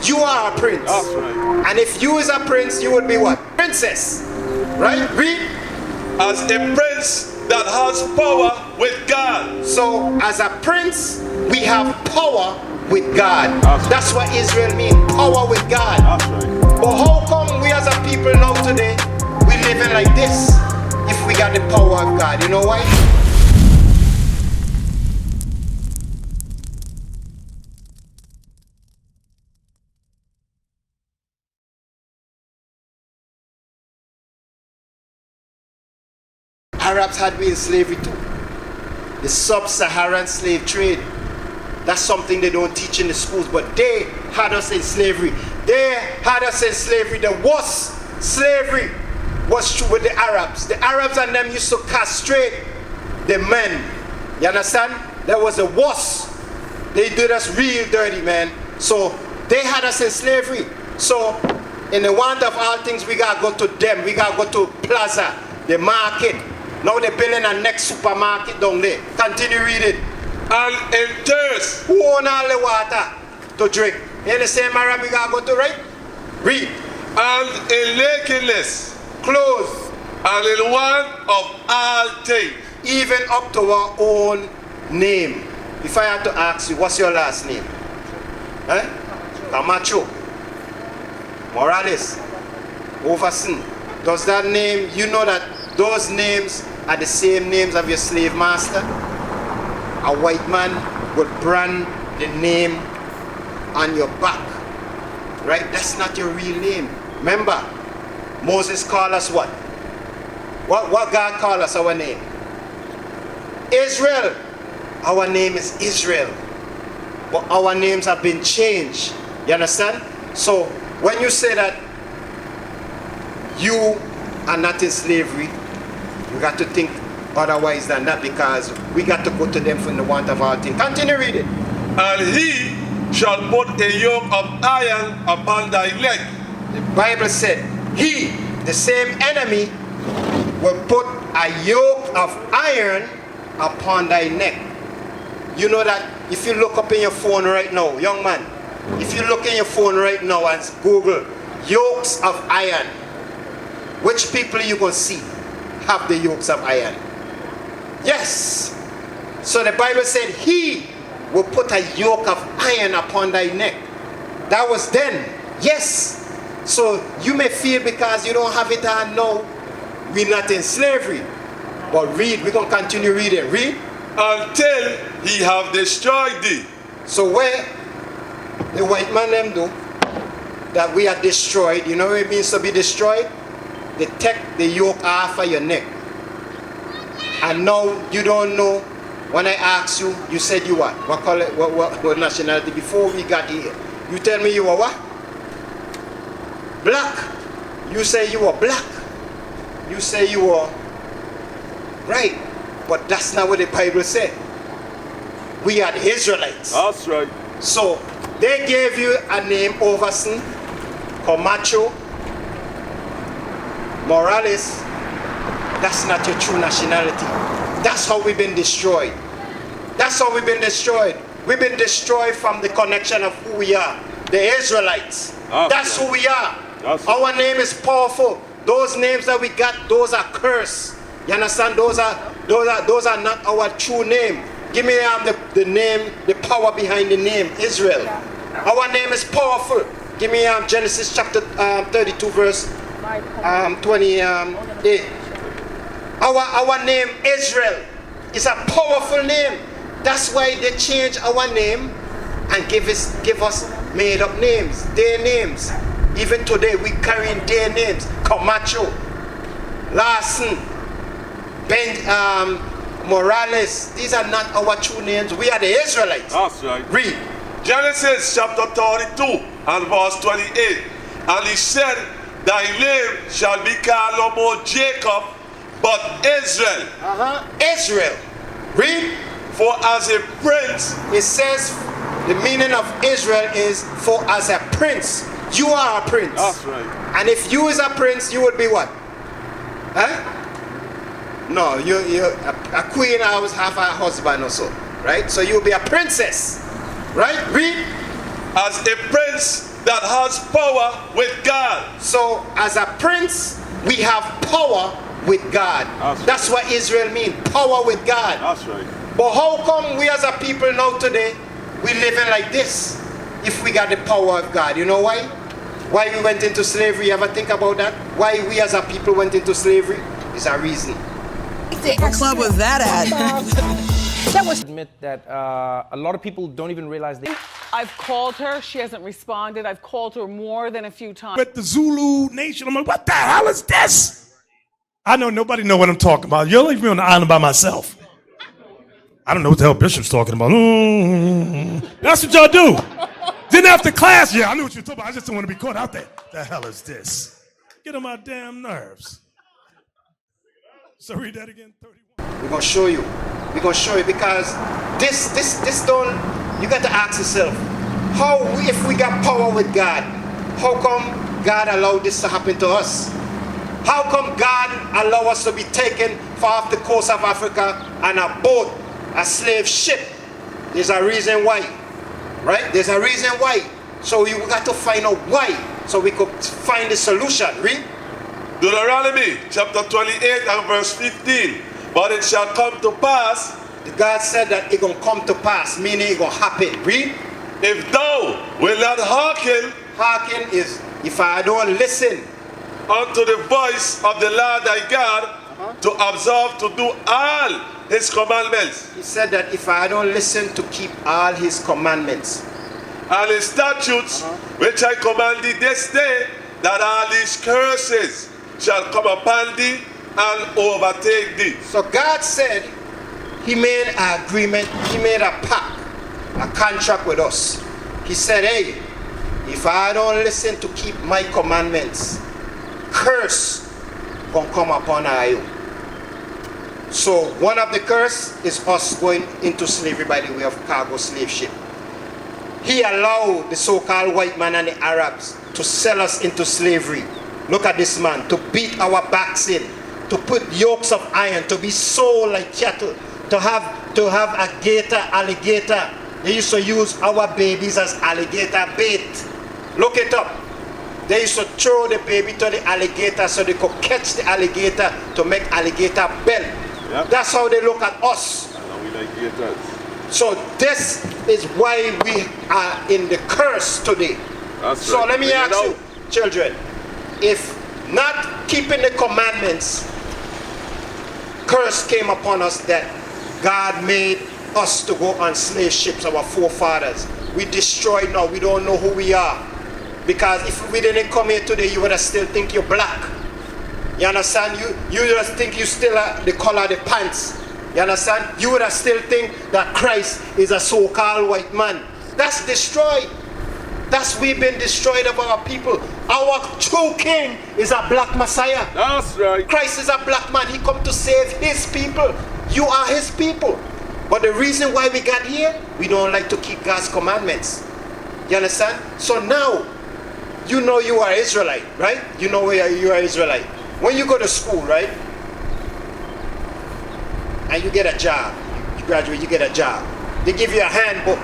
you are a prince. That's right. And if you is a prince, you would be what? Princess. Right? Read. As a prince that has power with God. So as a prince, we have power with God. That's what Israel means. Power with God. That's right. But how come we as a people now today, we living like this if we got the power of God? You know why? Arabs had been in slavery too. The sub-Saharan slave trade. That's something they don't teach in the schools, but they had us in slavery. They had us in slavery. The worst slavery was true with the Arabs. The Arabs and them used to castrate the men. You understand? That was the worst. They did us real dirty, man. So they had us in slavery. So in the want of all things, we gotta go to them. We gotta go to Plaza, the market. Now they're building a next supermarket down there. Continue reading. And in thirst. Who own all the water to drink? In the same Arab we gotta go to, right? Read. And in nakedness. Clothes. And in want of all things. Even up to our own name. If I had to ask you, what's your last name? Eh? Camacho. Morales. Overson. Does that name, you know that those names are the same names of your slave master? A white man will brand the name on your back. Right? That's not your real name. Remember, Moses called us what? What God called us our name? Israel. Our name is Israel. But our names have been changed. You understand? So when you say that you are not in slavery, you got to think otherwise than that, because we got to go to them from the want of our thing. Continue reading. And he shall put a yoke of iron upon thy neck. The Bible said, he, the same enemy, will put a yoke of iron upon thy neck. You know that if you look up in your phone right now, young man, if you look in your phone right now and Google yokes of iron, which people you gonna see have the yokes of iron? Yes. So the Bible said he will put a yoke of iron upon thy neck. That was then. Yes. So you may feel because you don't have it on now, we're not in slavery. But read, we're going to continue reading. Read. Until he have destroyed thee. So where the white man them do, that we are destroyed, you know what it means to be destroyed? They take the yoke off of your neck. And now you don't know. When I asked you, you said you what? What color, what nationality? Before we got here, you tell me you were what? Black. You say you were black. You say you were right. But that's not what the Bible said. We are the Israelites. That's right. So they gave you a name, Overson, Camacho, Morales. That's not your true nationality. That's how we've been destroyed. That's how we've been destroyed. We've been destroyed from the connection of who we are. The Israelites. That's who we are. Our name is powerful. Those names that we got, those are cursed. You understand? Those are not our true name. Give me the name, the power behind the name, Israel. Our name is powerful. Give me Genesis chapter 32 verse 28. Our name, Israel, is a powerful name. That's why they change our name and give us made up names, their names. Even today we carrying their names. Camacho, Larson, Morales. These are not our true names. We are the Israelites. That's right. Read. Genesis chapter 32 and verse 28. And he said, thy name shall be called no more Jacob, but Israel. Israel. Read. For as a prince. It says the meaning of Israel is for as a prince. You are a prince. That's right. And if you is a prince, you would be what? Huh? No, you're a queen. I always have a husband or so, right? So you'll be a princess, right? Read. As a prince that that has power with God. So as a prince, we have power with God. That's what Israel means, power with God. That's right. But how come we as a people now today, we living like this if we got the power of God? You know why? Why we went into slavery? You ever think about that? Why we as a people went into slavery? Is a reason. What club was that at? That was admit that a lot of people don't even realize they. I've called her. She hasn't responded. I've called her more than a few times. With the Zulu Nation, I'm like, what the hell is this? I know nobody know what I'm talking about. You'll leave me on the island by myself. I don't know what the hell Bishop's talking about. That's what y'all do. Then after class, yeah, I knew what you were talking about. I just don't want to be caught out there. The hell is this? Get on my damn nerves. So read that again, 31. We're gonna show you. We're gonna show you because this don't. You got to ask yourself, if we got power with God, how come God allowed this to happen to us? How come God allowed us to be taken off the coast of Africa on a boat, a slave ship? There's a reason why, right? There's a reason why. So you got to find out why, so we could find the solution. Read. Deuteronomy chapter 28 and verse 15. But it shall come to pass. God said that it gonna come to pass, meaning it gonna happen. Read. If thou will not hearken. Hearken is if I don't listen unto the voice of the Lord thy God, to observe to do all his commandments. He said that if I don't listen to keep all his commandments and his statutes, which I command thee this day, that all these curses shall come upon thee and overtake thee. So God said he made an agreement, he made a pact, a contract with us. He said, hey, if I don't listen to keep my commandments, curse gonna come upon you. So one of the curse is us going into slavery by the way of cargo slave ship. He allowed the so-called white man and the Arabs to sell us into slavery. Look at this man, to beat our backs in, to put yokes of iron, to be sold like cattle, to have a gator, alligator. They used to use our babies as alligator bait. Look it up. They used to throw the baby to the alligator so they could catch the alligator to make alligator belt. Yep. That's how they look at us. We like gators. So this is why we are in the curse today. That's so right. let me ask you, children, if not keeping the commandments, curse came upon us that God made us to go on slave ships, our forefathers. We destroyed now, we don't know who we are. Because if we didn't come here today, you would have still think you're black. You understand? You just think you still are the color of the pants. You understand? You would have still think that Christ is a so-called white man. That's destroyed. That's we've been destroyed of our people. Our true king is a black Messiah. That's right. Christ is a black man. He come to save his people. You are his people. But the reason why we got here, we don't like to keep God's commandments. You understand? So now, you know you are Israelite, right? You know you are Israelite. When you go to school, right? And you get a job. You graduate, you get a job. They give you a handbook.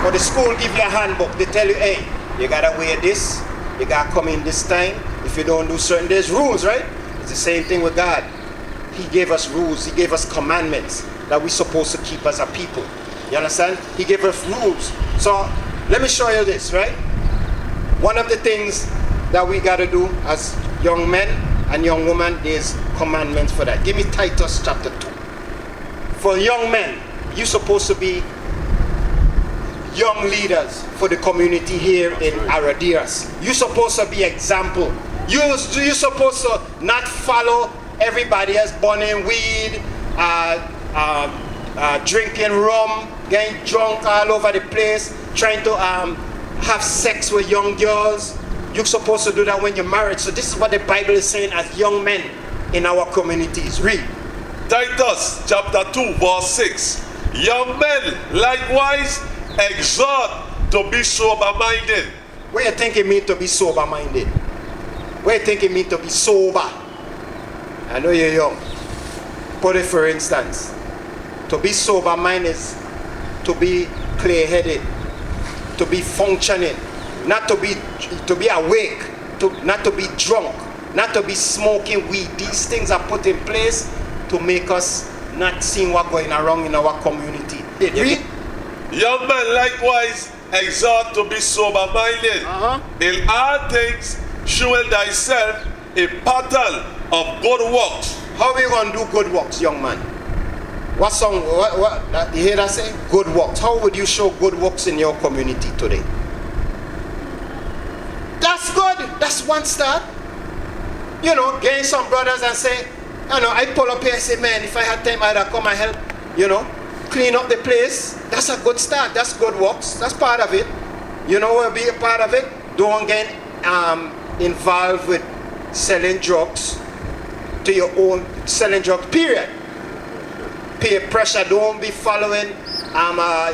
Or the school give you a handbook. They tell you, hey, you gotta wear this. You gotta come in this time. If you don't do certain, there's rules, right? It's the same thing with God. He gave us rules. He gave us commandments that we're supposed to keep as a people. You understand? He gave us rules. So let me show you this, right? One of the things that we got to do as young men and young women, there's commandments for that. Give me Titus chapter 2. For young men, you're supposed to be young leaders for the community here in Aradiras. You're supposed to be example. You're supposed to not follow everybody else burning weed, drinking rum, getting drunk all over the place, trying to have sex with young girls. You're supposed to do that when you're married. So this is what the Bible is saying as young men in our communities. Read. Titus chapter 2 verse 6. Young men likewise exhort to be sober-minded. What do you think it means to be sober-minded? What do you think it means to be sober? I know you're young. Put it for instance. To be sober-minded is to be clear-headed, to be functioning, not to be awake, not to be drunk, not to be smoking weed. These things are put in place to make us not seeing what's going around in our community. Read. Young men likewise exhort to be sober-minded. In all things, showing thyself a pattern of good works. How we gonna do good works, young man? What song? What you hear that say? Good works. How would you show good works in your community today? That's good. That's one start. You know, gain some brothers and say, you know, I pull up here and say, man, if I had time, I'd come and help, you know, clean up the place. That's a good start. That's good works. That's part of it. You know what will be a part of it? Don't get involved with selling drugs to your own, selling drugs, period. Peer pressure. Don't be following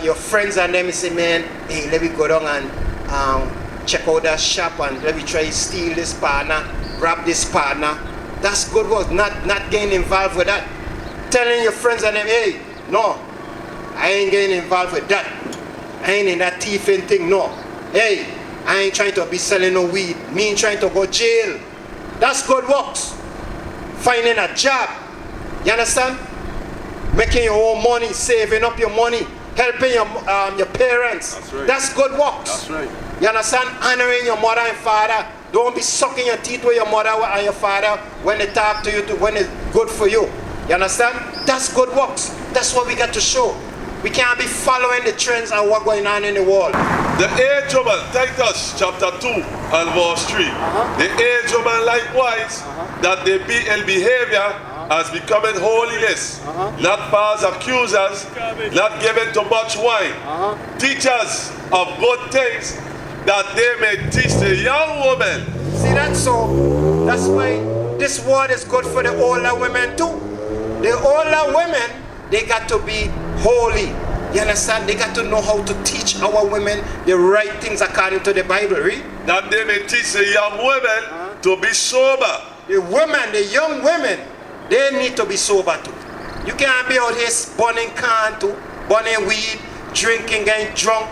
your friends and them and say, man, hey, let me go down and check out that shop and let me try to steal this partner, grab this partner. That's good work. Not getting involved with that. Telling your friends and them, hey, no, I ain't getting involved with that. I ain't in that thieving thing, no. Hey, I ain't trying to be selling no weed. Me ain't trying to go jail. That's good works. Finding a job. You understand? Making your own money, saving up your money, helping your parents. That's right. That's good works. That's right. You understand? Honoring your mother and father. Don't be sucking your teeth with your mother and your father when they talk to you, when it's good for you. You understand? That's good works. That's what we got to show. We can't be following the trends and what's going on in the world. The age woman, Titus chapter 2 and verse 3. The age woman likewise, that they be in behavior as becoming holiness, not false accusers, not given to much wine, teachers of good things, that they may teach the young women. See that? So that's why this word is good for the older women too. The older women, they got to be holy. You understand? They got to know how to teach our women the right things according to the Bible. Read. That they may teach the young women to be sober. The women, the young women, they need to be sober too. You can't be out here burning can too, burning weed, drinking, getting drunk.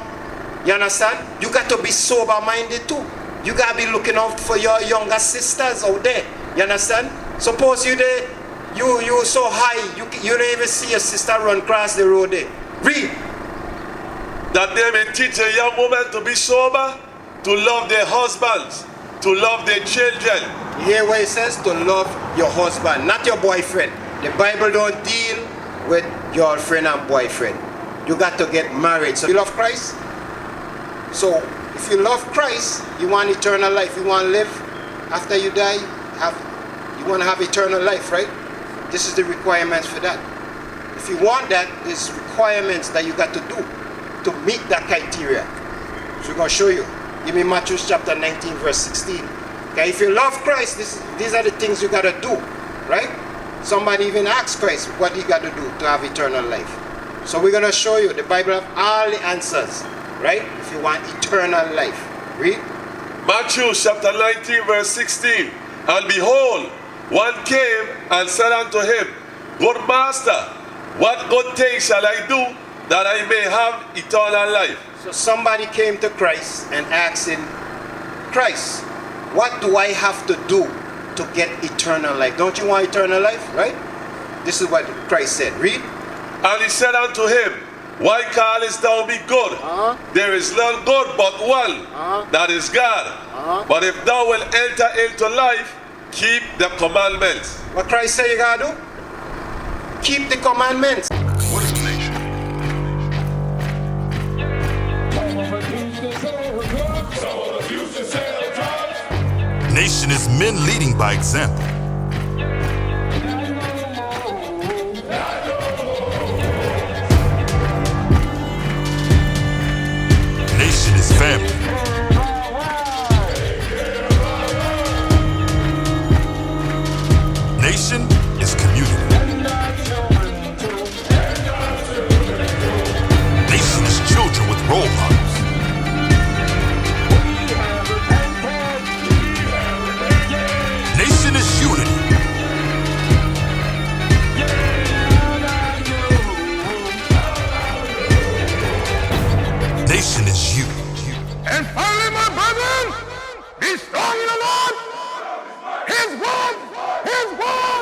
You understand? You got to be sober-minded too. You got to be looking out for your younger sisters out there. You understand? Suppose you there, you so high, you don't even see your sister run across the road there. Read. That they may teach a young woman to be sober, to love their husbands, to love their children. You hear what it says? To love your husband, not your boyfriend. The Bible don't deal with girlfriend and boyfriend. You got to get married. So you love Christ? So if you love Christ, you want eternal life. You want to live after you die, you want to have eternal life, right? This is the requirements for that. If you want that, there's requirements that you got to do to meet that criteria. So we're going to show you. Give me Matthew chapter 19, verse 16. Okay, if you love Christ, these are the things you got to do, right? Somebody even asked Christ what he got to do to have eternal life. So we're going to show you. The Bible have all the answers, right? If you want eternal life. Read. Matthew chapter 19, verse 16. And behold, one came and said unto him, Good master, what good thing shall I do that I may have eternal life? So somebody came to Christ and asked him, Christ, what do I have to do to get eternal life? Don't you want eternal life, right? This is what Christ said. Read. And he said unto him, Why callest thou me good? There is none good but one, that is God. But if thou wilt enter into life, keep the commandments. What Christ said you gotta do? Keep the commandments. What is a nation? Nation is men leading by example. Nation is family. Nation is community. Nation is children with role models. Nation is unity. Nation is you. His word